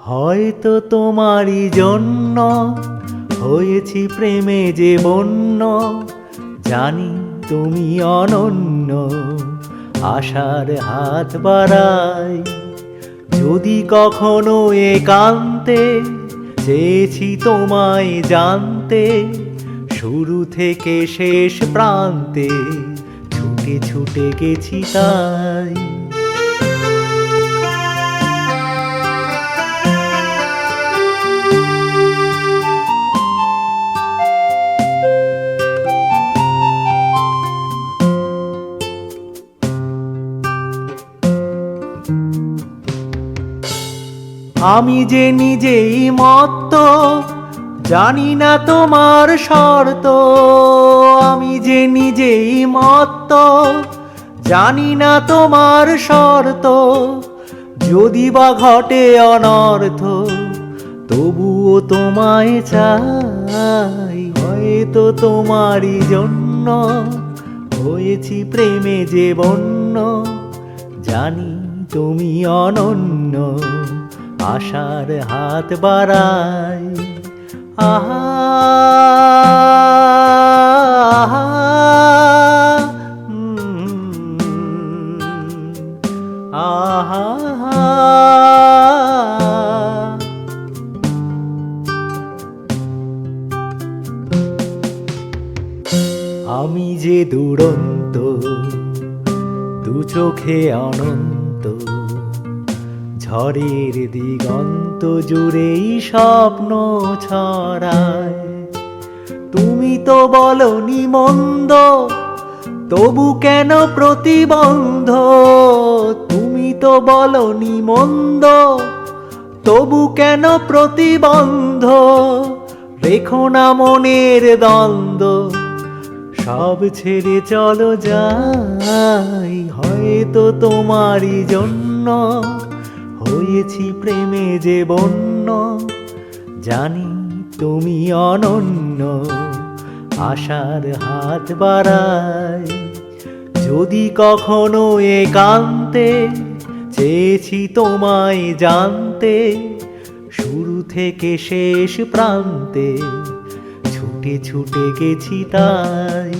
হয়তো তোমারই জন্য হয়েছি প্রেমে যে বন্য, জানি তুমি অনন্য, আশার হাত বাড়াই। যদি কখনো একান্তে চেয়েছি তোমায় জানতে, শুরু থেকে শেষ প্রান্তে ছুটে ছুটে গেছি তাই। আমি যে নিজেই মত্ত, জানি না তোমার শর্ত। আমি যে নিজেই মত্ত, জানি না তোমার শর্ত। যদি বা ঘটে অনর্থ, তবুও তোমায় চাই। হয়তো তোমারই জন্য হয়েছি প্রেমে যে বন্য, জানি তুমি অনন্য, আশার হাত বাড়াই। আহা আহা, আহা। আমি যে দুরন্ত, দু চোখে অনন্ত, ঝড়ের দিগন্ত জুড়েই স্বপ্ন ছড়ায়। তুমি তো বলনি মন্দ, তবু কেন প্রতিবন্ধ? তুমি তো বলনি মন্দ, তবু কেন প্রতিবন্ধ? রেখো না মনের দ্বন্দ্ব, সব ছেড়ে চলো যাই। হয়তো তোমারই জন্য হয়েছি প্রেমে যে বন্য, জানি তুমি অনন্য, আশার হাত বাড়াই। যদি কখনো একান্তে চেয়েছি তোমায় জানতে, শুরু থেকে শেষ প্রান্তে ছুটে ছুটে গেছি তাই।